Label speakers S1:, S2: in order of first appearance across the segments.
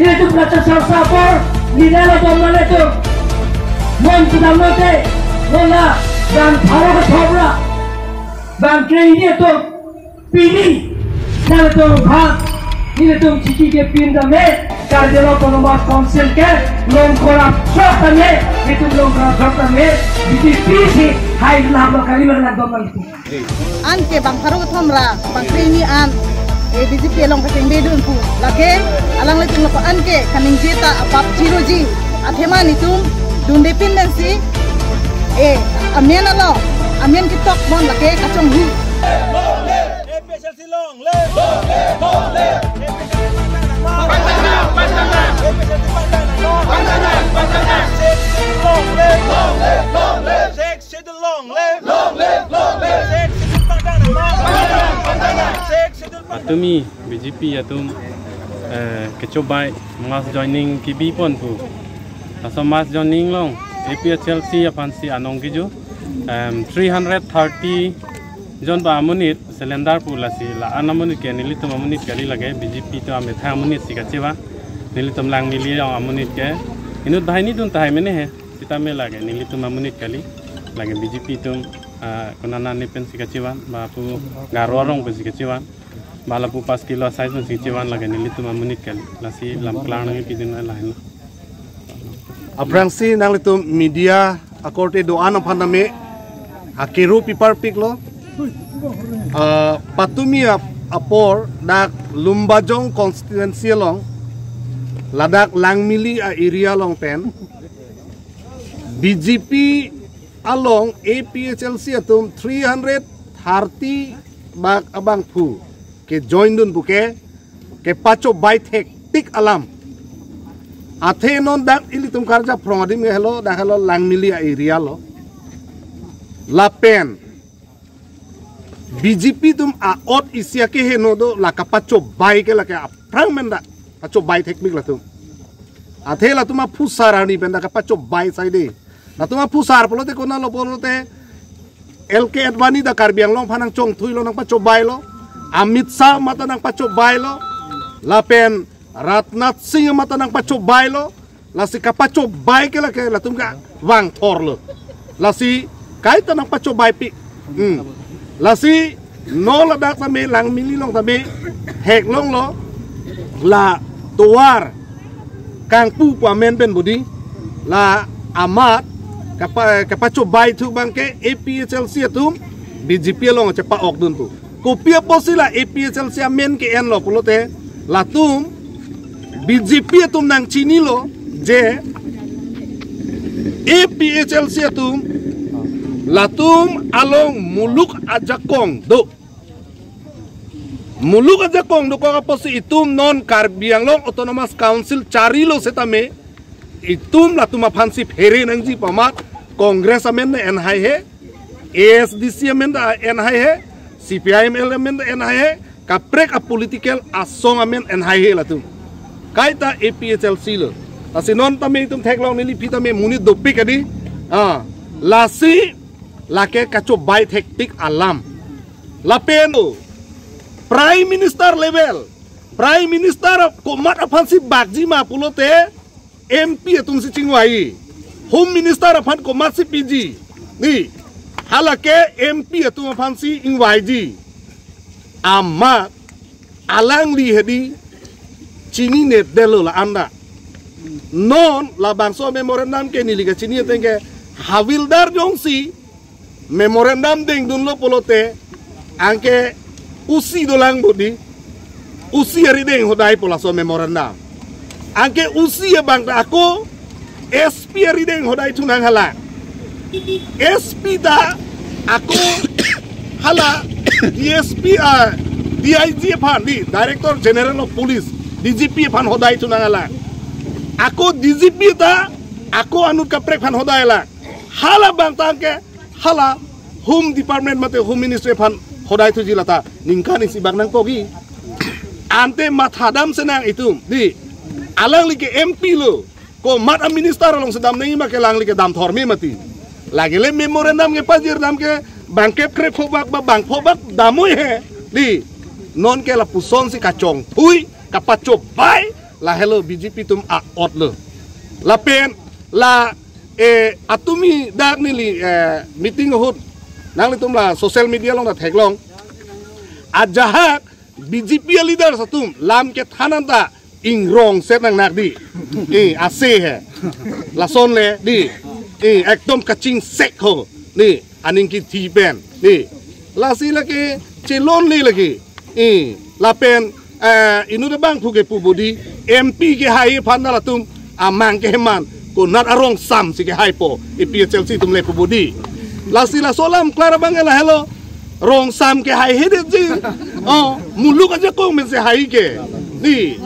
S1: itu berata sapor di dalam bomba itu mon sudah mati bola dan para ketobra bangke ini itu pilih kalau itu hak ini itu cici dia pindah me kalau kalau mas konsen ke belum korap soalnya itu belum korap soalnya jadi pilih hai lama kali mana bomba itu
S2: an ke bang para ketobra bangke ini an BJP long kasing bedun pu lake alang letung lako anke kaning jeta apap ciroji athema nitum independensi amian alo amian kitok mon lake kacong hu
S3: long le
S4: Atumi BJP atum kecobai mas joining kibi pon pu aso mas joining long APHLC apansi anong kijo 330 jon ba amunit cylinder pu lasi la anamunit ke nilitum amunit kali lage BJP to ame tha amunit sikachewa nilitum lang mili yang amunit ke inut bahai ni tun tai mene he kita me lage nilitum amunit kali lage BJP tum kunana ni pen sikachewa ba pu garorong pen sikachewa malah pu pas kilo size pun sikachewa lage nilitum amunit kali lasi lam klang ngi pidin lain
S5: abrangsi nang litum media akorte doan aphaname akiru pipar piklo patumi apor dak lumbajong constituency long ladak langmili a area long pen BJP along APHLC atum 330 bak abang pu ke join dun buke ke pacho baitek tik alam athe non dak ilitum karja promodim hello dak hello langmili a area lo lapen BJP tum a ot isya ke heno do la kapacho bai ke la ke aprang menda pacho bai teknik la tum athe la tuma pusarani benda kapacho bai saide la tuma pusar polote kona lo polote LK Advani da Karbiang long phanang chong thui lo nang pacho bai lo Amit Shah mata nang pacho bai lo lapen Ratnath Singh mata nang pacho bai lo la si kapacho bai ke la tum ka wang thor lo la si kaita nang pacho bai pi lasi no la dak tame lang mili long tame hek long lo la tuar kang pu pamen ben budi la amat kapacho bai tu bangke APHLC atum BJP long cepa ok dun tu kopia posila APHLC amen ke en lo pulote la tum BJP atum nang chini lo je APHLC atum latum along muluk ajakong do ko kaposi itum non Karbiang long autonomous council cari lo setame itum latum apansi phere nangji pamat kongres amen NHI he ASDC amen NHI he CPIM amen NHI he kaprek a political asong amen NHI he latum kaita APHLC lo asinon tame itum theklong nili pitame munit dopik adi lasi lake kacho bai hektik alam lapeno prime minister level prime minister komat apansi bagji ma pulote MP atum si chingwai home minister apan komat si PG ni halake MP atum apansi ingwaiji amma alang li hedi chini net delo la anda non la bangso memorandum ke ni liga chini tenge Havildar jongsi memorandum ding dun lo polote angke usi dolang budi usi hari ding hodai pola so memorandum angke usi bang ako SP hari ding hodai tunang hala SP da ako hala DSP DIG pan di Director General of Police DGP pan hodai tunang hala ako DGP da ako anut kaprek pan hodai la hala bang tangke hala home department mate home ministry pan hodai tu jilata ningkani si bang nang pogi ante mathadam senang itu di alang like MP lo ko mat minister long sedam nei ma ke lang like dam thorme mati lagi le memorandum ke pajir dam ke bangke krep phobak ba bang phobak damoi he di non ke la puson si kacong thui kapacho bai la hello BJP tum a ot lo la pen la atumi dak nili meeting hut nang litum la social media long da thek long ajahak BJP leader satum lam ke thananta ingrong set nang nak di ase he la son le di ekdom kaching sek ho ni aning ki thi pen ni la si la ke chelon li lagi la pen inu de bang phuke pu bodi MP ke hai phan la tum amang ke man ko nat arong sam si ke hai po EPHL si tum le pu bodi la si la solam clara bang la hello rong sam ke hai hedet ji muluk aja kong men se hai ke ni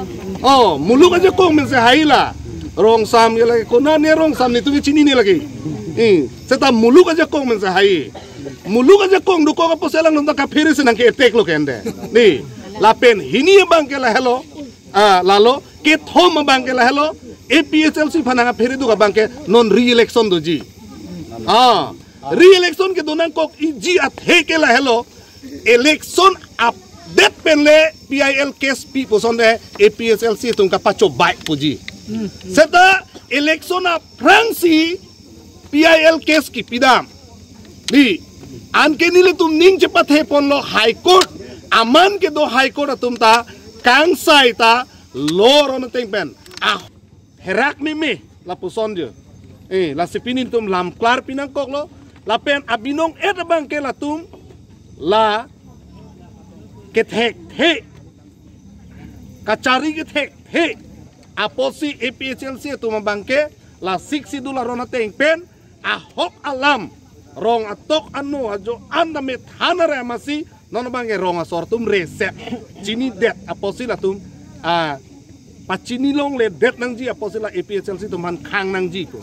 S5: muluk aja kong men se hai la rong sam ye lagi ko na ne rong sam ni tu chini ni lagi seta muluk aja kong men se hai muluk aja kong du ko ka poselang nang ka phiri se nang ke attack lo kende ni la pen hini bang ke la hello lalo ke thom bang ke la hello APHL si phananga phiri du ka bang ke non re-election do ji re-election ke donang kok iji athe ke la hello election update penle PIL case pi posonde APHL si tung ka pacho bai puji seta election a Fransi PIL case ki pidam di anke nile tum ning cepat he pon lo high court aman ke do high court atum ta kangsai ta lor on teng pen herak me la posonde la sepinin tum lam klar pinang kok lo la pen abinong bang ke la tum la ketek he kacari ketek he aposi APHL si tu mabangke la $60 rona teng pen ahok alam rong atok anu ajo anda met hanare masi non bange rong asortum reset cini det aposi la tum pacini long le det nang ji aposi la APHL si tum han khang nang ji ko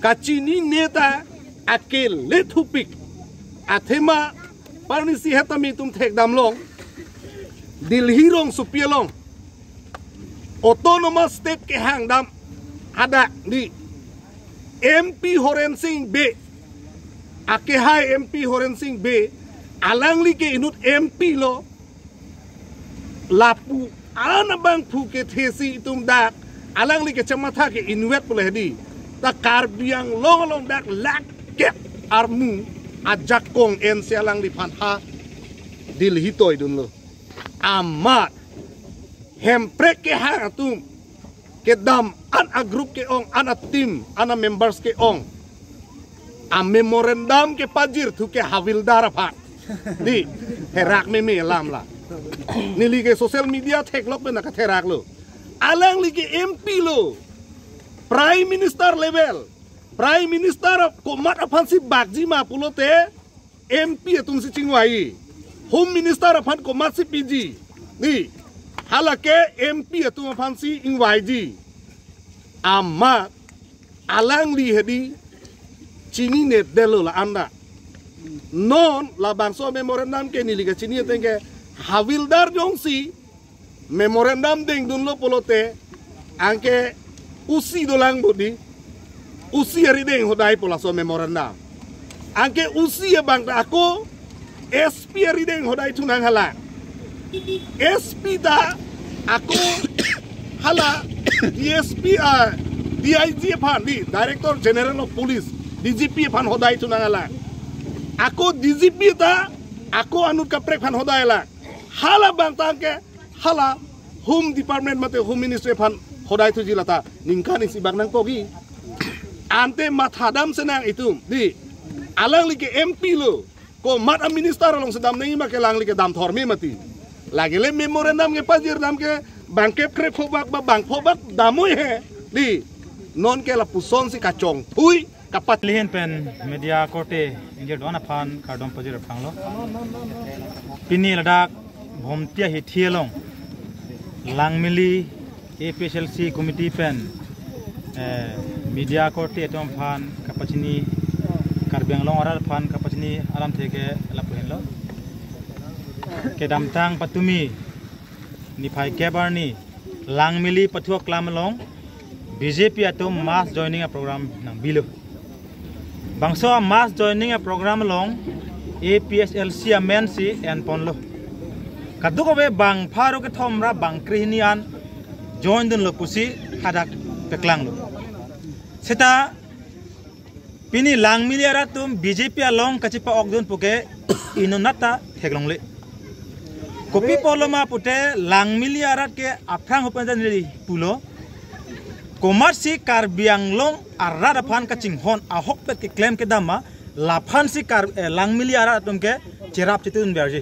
S5: kacini neta akel letupik athema parnisi hetami tum thek dam long dilhirong supialong autonomous state ke hang dam ada di MP Horen Singh B ake hai MP Horen Singh B alangli ke inut MP lo lapu ana bang phu ke thesi tum dak alangli ke chamatha ke inwet pule di ta karbiang long dak lak ket armu ajak kong en sialang di pantha dilhitoi dun lo amat hemprek ke hang atum ke dam an a group ke ong an a team an a members ke ong a memorandum ke pajir tu ke havildar phat di herak me lam la nili ke social media thek lok pe na ka therak lo alang li ke MP lo prime minister level prime minister komat afansi bagji ma pulote MP tum si chingwai home minister afan komat si PG ni halake MP tum afansi ingwaiji amma alang li hedi chini net delo la anda non la bangso memorandum ke nili ke chini tenge havildar jongsi memorandum deng dun lo polote angke usi dolang bodi usi hari deng hodai pola so memorandum angke usi bang ako SP hari deng hodai tunang hala SP da ako hala DSP DIG pan di Director General of Police DGP pan hodai tunang hala ako DGP da ako anut kaprek pan hodai hala hala bang tangke hala Home Department mate Home Ministry pan hodai tu jilata ningkani si bang nang kogi ante mathadam senang itu di alang like MP lo ko mat minister long sedam nei ma ke lang like dam thorme mati lagi le memorandum ke pajir dam ke bangke krep phobak ba bang phobak damoi he di non ke la puson si kacong thui kapat
S3: lihen pen media kote inje dona phan kardom pajir phanglo pini ladak bhomtia hi thielong langmili APHLC committee pen media kote etom phan kapachini karbiang long oral phan kapachini alam theke lapuhen lo ke damtang patumi ni phai kebarni langmili pathuak lamlong BJP atom mass joining a program nang bilo bangso mass joining a program long APHLC amensi en ponlo kaduko be bang pharo ke thomra bang krihnian join dun lo pusi hadak peklang lo seta pini lang miliara tum BJP along kachipa ogdun puke inonata theglong le kopi poloma pute lang miliara ke aphang hopan nili pulo komarsi Karbiang long arada phan kaching hon ahok pet ke claim ke dama laphan si kar lang miliara tum ke cherap chitun berji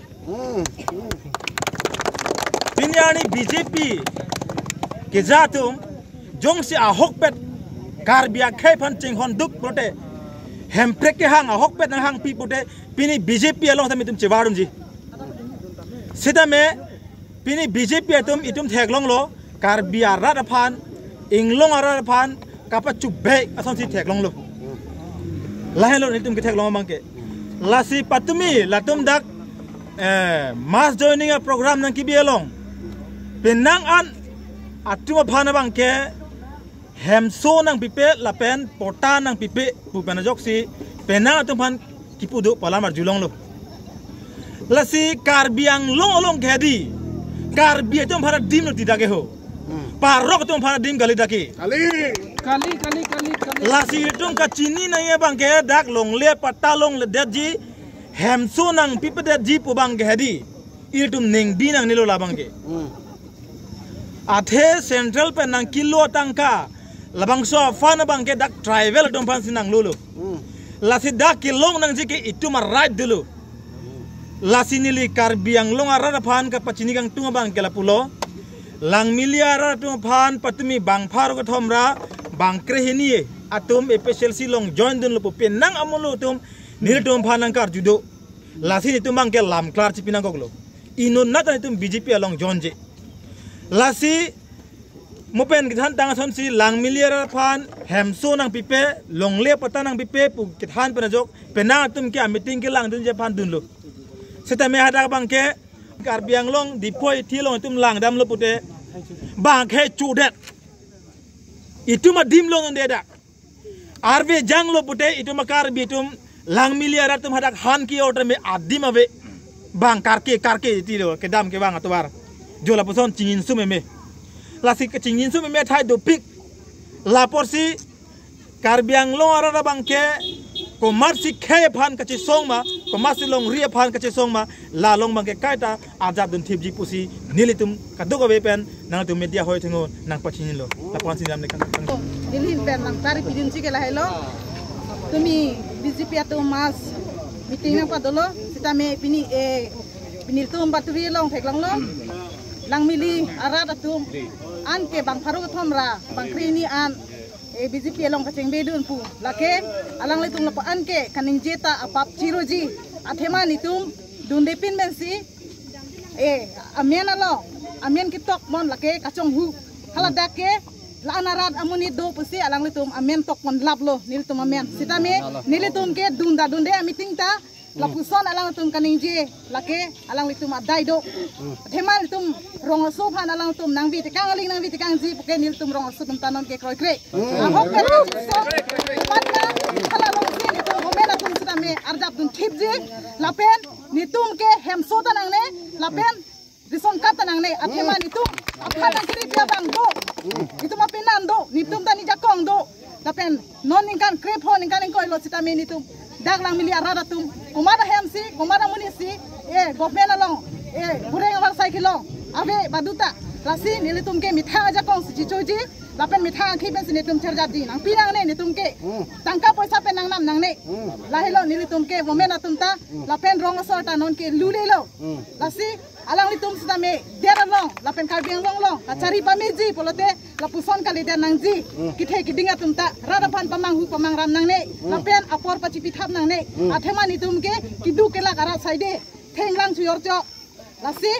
S3: pinyani BJP ke jatum jong si ahok pet Karbiang khai phan ching hon duk prote hemprek ke hang ahok pet nang hang pi pute pini BJP along tami tum chewadum ji sida me pini BJP atum itum theglong lo Karbiang rada phan inglong arada phan kapa chubbe ason si theglong lo lahen lo itum ke theglong mangke lasi patumi latum dak mass joining a program nang kibielong penang an atuma phana bangke hemso nang pipe lapen porta nang pipe pupana joksi penang atum phan kipudu palamar julong lo lasi Karbiang long gedi Karbi atum phana dim no tidage ho parok atum phana dim gali daki kali lasi itum ka chini na ye bangke dak long le patta long le deji hemso nang pipe deji pu bang gedi itum ning dinang nilo la bangke athe central pe nang kilo tangka labangso fana bangke dak travel atum phan sinang lulu lasi dak kilong nang jike itu ma right dulu lasi nili Karbiang long arada phan ka pachini gang tunga bang kela pulo lang miliara tung phan patumi bang pharo ka thomra bang krehini atum special silong join dun lupo penang amulu tum nil tum phan nang kar judo lasi ni tum bang ke lam klar chipinang goglo inun na tan tum BJP along join je lasi mopen kithan tang son si lang miliara phan hemso nang pipe longle pata nang pipe pu kithan pana jok penang tum ke meeting ke lang dun je phan dun lo seta me hada bangke Karbiang long dipoi thilong tum lang dam lo pute bang khe chudet ituma dim long ande dak arve jang lo pute ituma Karbi tum lang miliara tum hadak han ki order me adim ave bang karke tilo ke dam ke bang atwar jola puson chingin sume me lasi ke chingin sume me thai do pik la porsi Karbiang long arada bangke komarsi khe phan kachi songma komarsi long ria phan kachi songma la long bangke kaita ajab dun thipji pusi nilitum kadugo be pen nang tu media hoi thengo nang pachini lo la pon sinam ne kan
S2: dilhin pen nang tari pidin sike la hello tumi BJP atu mas meeting nang padolo sita me pini tum baturi long theklang lo lang mili arada tum an ke bang pharu thomra bang krini an BJP along kaceng bedun pu lake alang litung lapo anke kaning jeta apap ciroji athema nitum dundepin bensi amian along amian kitok mon lake kacong hu haladake la anarat amuni do pusi alang litum amian tok mon lablo nilitum amian sitame nilitum ke dunde meeting ta lapuson alang litum kaning je lake alang litum adai do athema litum rong so phan alang tum nang vi tikang aling nang vi tikang ji puke nil tum rong so tum tanon ke kroi kre ahok ke so panna khala rong si ni tum homena tum sitame arjap dun thip je lapen ni tum ke hem so tanang ne lapen dison kat tanang ne athema ni tum apha nang kri pia bang do itu ma pinan do ni tum tani jakong do lapen non ningkan krep ho ningkan ko lo sitame ni tum dak lang mili arada tum kumara hem si kumara munisi government along bureng war cycle long abe baduta lasi nilitum ke mitha aja kong si choji lapen mitha khi ben sinitum cherjap di nang pinang ne nitum ke tangka poisa pe nang nam nang ne lahilo nilitum ke momen atum ta lapen rong sorta non ke lule lo lasi alang litum sita me dera long lapen Karbiang long kacari pameji polote lapuson kali der nang ji kithe kidinga tum ta radapan pamang hu pamang ram nang ne lapen apor pachi pithap nang ne athema nitum ke kidu kela kara saide thenglang chuyor cho lasi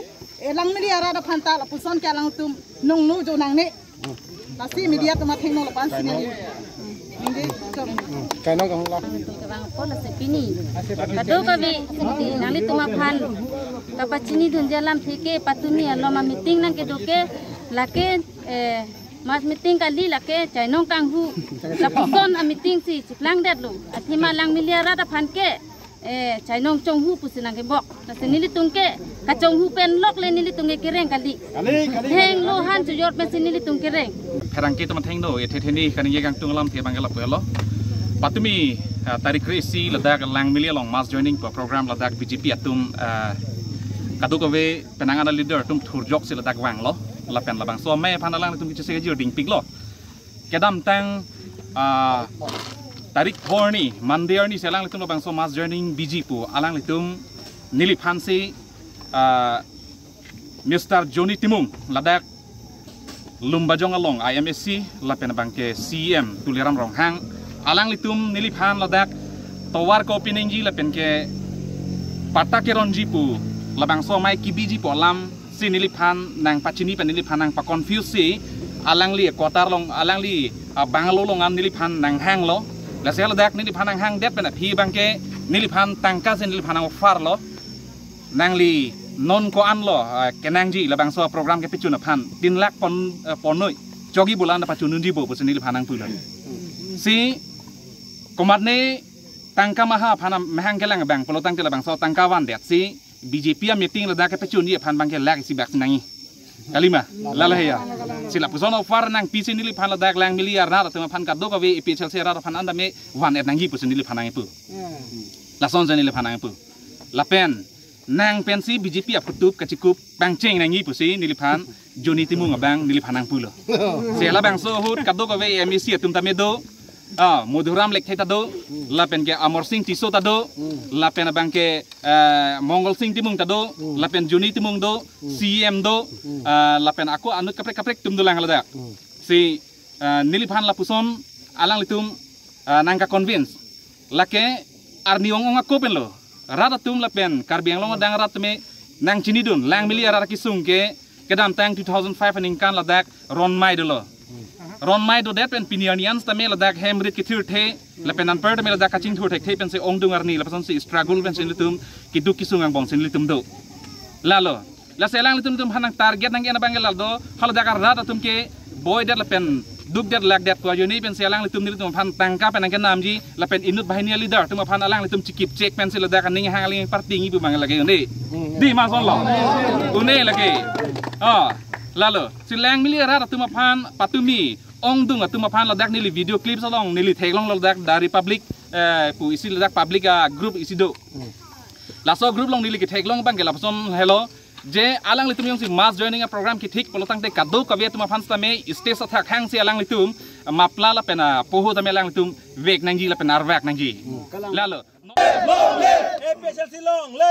S2: elang mili arada phanta lapuson ke alang tum nong no jo nang ne lasi media tuma thengno lapan sini inde chom
S6: kai nong ka hong
S7: bang ko la sepini kado ka be nali tuma phan kapachini dun jalam thike patuni aloma meeting nang ke doke lake mas meeting kali lake chainong kang hu lapuson a meeting si chiplang det lu athima lang miliara da phan ke chainong chong hu pusinang ke bok la senili tungke kacung hupen lok le nili tunge kereng kali heng lo han jujur mesin nili tung kereng
S6: Herangki teman tengdo etheteni kan ye gang tunglam the bangala pelo patumi tarik resi ladak lang milia long mass joining program ladak BJP atum kadukowe penanganan leader tum thurjok si ladak wang lo lapen labang so me panalang tum kichese jir ding pig lo kedam tang tarik horni mandir ni selang litum labang so mass joining BJP alang litum nili phansi Mr. Johnny Timung ladak lumbajong along IMSC lapen bangke CM tuliram ronghang alang litum niliphan ladak tawar ko pinengji lapen ke patakeronji pu labang so mai kibiji po lam si niliphan nang pachini pan niliphan nang pa confuse si alang li kotar long alang li bangalo long am niliphan nang hang lo la se ladak niliphan nang hang det pen phi bangke niliphan tangka sin niliphan nang far lo nang li non ko an lo kenang ji labang so program ke pichuna phan 3 lakh pon noi jogi bulan da pachunun ji bo pusen niliphan nang pulan si komat ne tangka maha phanam mahang kelang bang pelotang ke labang so tangka wan det si BJP a meeting ladak ke pechun ye phan bangke lak si bak nangi kalima lala ya sila pusono far nang pisi niliphan ladak lang miliar na ratema phan kaddo ka we epchel se ra phan anda me wan et nangi pusen niliphan nang pu la son jan niliphan nang pu lapen nang pensi BJP a putup kacikup bangceng nangi pusi niliphan Johnny Timung abang niliphan nang pulo sela bang so hut kaddo ka we MEC atum tamedo Mudhuram lek theta do lapen ke Amor Singh Tiso tado lapen abang ke Mongol Singh Timung tado lapen Johnny Timung do CM do lapen aku anut kaprek tum dulang ladak si niliphan lapuson alang litum nangka convince lake arniong aku pen lo rada tum lapen karbiang long dang rat me nang chinidun lang miliar rakisung ke kedam tang 2005 aningkan ladak ron mai dolo ron mai do det pen pinianians ta me ladak hemrit kitur the lapen an per me ladak kaching thur thek the pen se ong dungar ni lapan si struggle pen sin litum kiduk kisung ang bong sin litum do lalo la selang litum tum hanang target nang ena bangel do haladak rada tum ke boy det lapen duk det lak det ko yoni pen selang litum ni litum phan tangka pen ang namji lapen inut bahania leader tum phan alang litum cikip cek pen se ladak ning hang aling parti ngi bu mangel lagi ndi di ma son lo une lagi lalu silang miliar tum phan patumi ong dung tum phan ladak nili video clip salong nili theglong ladak dari public pu isi ladak public group isi do laso group long nili ki theglong bang gela son hello je alang litum yung si mass joining a program ki thik polotang te kaddo kabe tum phan sta me stage athak hang si alang litum mapla la pena poho ta me alang litum vek nangji la pena arwak nangji lalu long le